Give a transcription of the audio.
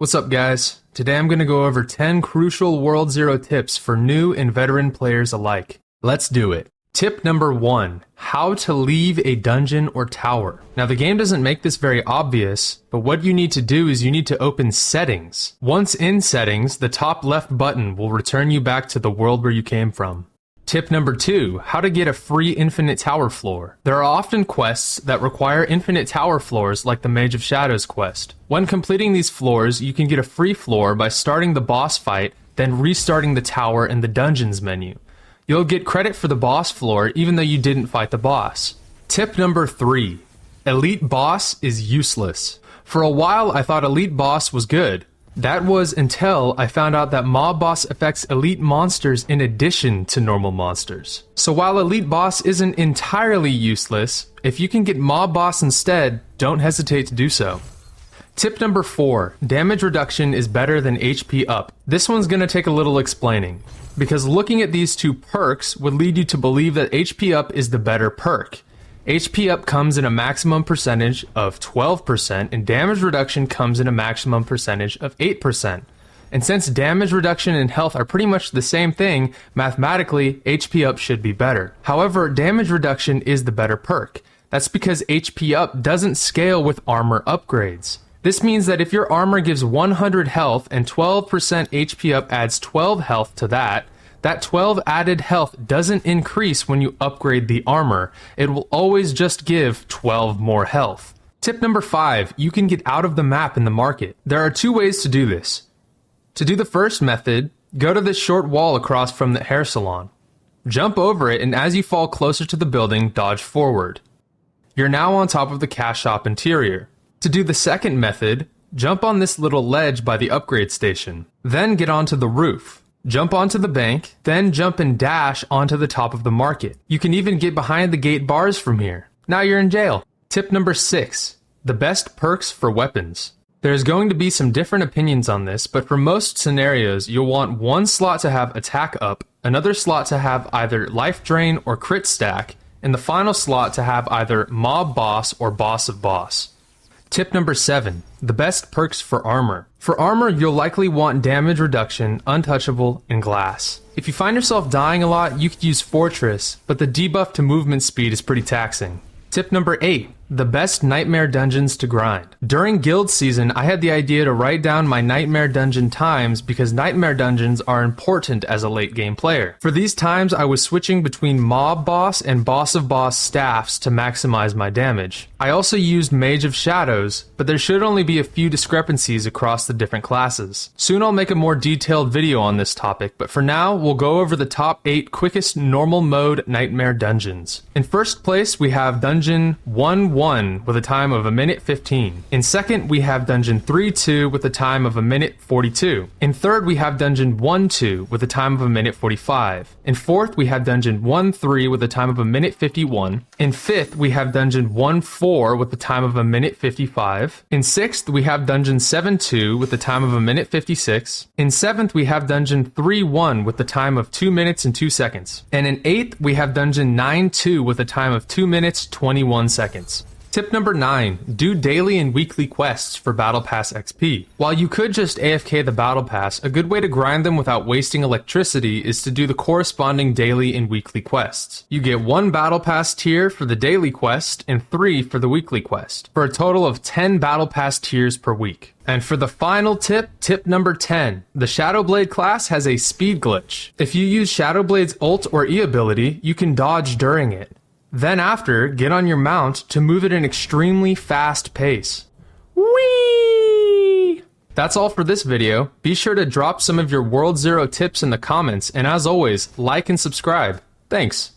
What's up, guys? Today I'm going to go over 10 crucial World Zero tips for new and veteran players alike. Let's do it. Tip number 1, how to leave a dungeon or tower. Now the game doesn't make this very obvious, but what you need to do is you need to open settings. Once in settings, the top left button will return you back to the world where you came from. Tip number 2, how to get a free infinite tower floor. There are often quests that require infinite tower floors like the Mage of Shadows quest. When completing these floors, you can get a free floor by starting the boss fight, then restarting the tower in the dungeons menu. You'll get credit for the boss floor even though you didn't fight the boss. Tip number 3, Elite Boss is useless. For a while I thought Elite Boss was good. That was until I found out that Mob Boss affects elite monsters in addition to normal monsters. So while Elite Boss isn't entirely useless, if you can get Mob Boss instead, don't hesitate to do so. Tip number 4, damage reduction is better than HP up. This one's gonna take a little explaining, because looking at these two perks would lead you to believe that HP up is the better perk. HP up comes in a maximum percentage of 12%, and damage reduction comes in a maximum percentage of 8%. And since damage reduction and health are pretty much the same thing, mathematically, HP up should be better. However, damage reduction is the better perk. That's because HP up doesn't scale with armor upgrades. This means that if your armor gives 100 health and 12% HP up adds 12 health to that 12 added health doesn't increase when you upgrade the armor. It will always just give 12 more health. Tip number 5, you can get out of the map in the market. There are 2 ways to do this. To do the first method, go to this short wall across from the hair salon. Jump over it, and as you fall closer to the building, dodge forward. You're now on top of the cash shop interior. To do the second method, jump on this little ledge by the upgrade station. Then get onto the roof. Jump onto the bank, then jump and dash onto the top of the market. You can even get behind the gate bars from here. Now you're in jail. Tip number 6, the best perks for weapons. There's going to be some different opinions on this, but for most scenarios, you'll want one slot to have attack up, another slot to have either life drain or crit stack, and the final slot to have either mob boss or boss of boss. Tip number 7, the best perks for armor. For armor, you'll likely want damage reduction, untouchable, and glass. If you find yourself dying a lot, you could use Fortress, but the debuff to movement speed is pretty taxing. Tip number 8, the best nightmare dungeons to grind. During guild season, I had the idea to write down my nightmare dungeon times because nightmare dungeons are important as a late game player. For these times, I was switching between mob boss and boss of boss staffs to maximize my damage. I also used Mage of Shadows, but there should only be a few discrepancies across the different classes. Soon I'll make a more detailed video on this topic, but for now, we'll go over the top 8 quickest normal mode nightmare dungeons. In first place, we have Dungeon 1-1 with a time of 1:15. In second, we have Dungeon 3-2 with a time of 1:42. In third, we have Dungeon 1-2 with a time of 1:45. In fourth, we have Dungeon 1-3 with a time of 1:51. In fifth, we have Dungeon 1-4 with a time of 1:55. In sixth, we have Dungeon 7-2 with a time of 1:56. In seventh, we have Dungeon 3-1 with a time of 2 minutes and 2 seconds. And in eighth, we have Dungeon 9-2 with a time of 2 minutes 21 seconds. Tip number 9, do daily and weekly quests for Battle Pass XP. While you could just AFK the Battle Pass, a good way to grind them without wasting electricity is to do the corresponding daily and weekly quests. You get 1 Battle Pass tier for the daily quest and 3 for the weekly quest, for a total of 10 Battle Pass tiers per week. And for the final tip, tip number 10, the Shadowblade class has a speed glitch. If you use Shadowblade's ult or E ability, you can dodge during it. Then after, get on your mount to move at an extremely fast pace. Whee! That's all for this video. Be sure to drop some of your World Zero tips in the comments, and as always, like and subscribe. Thanks.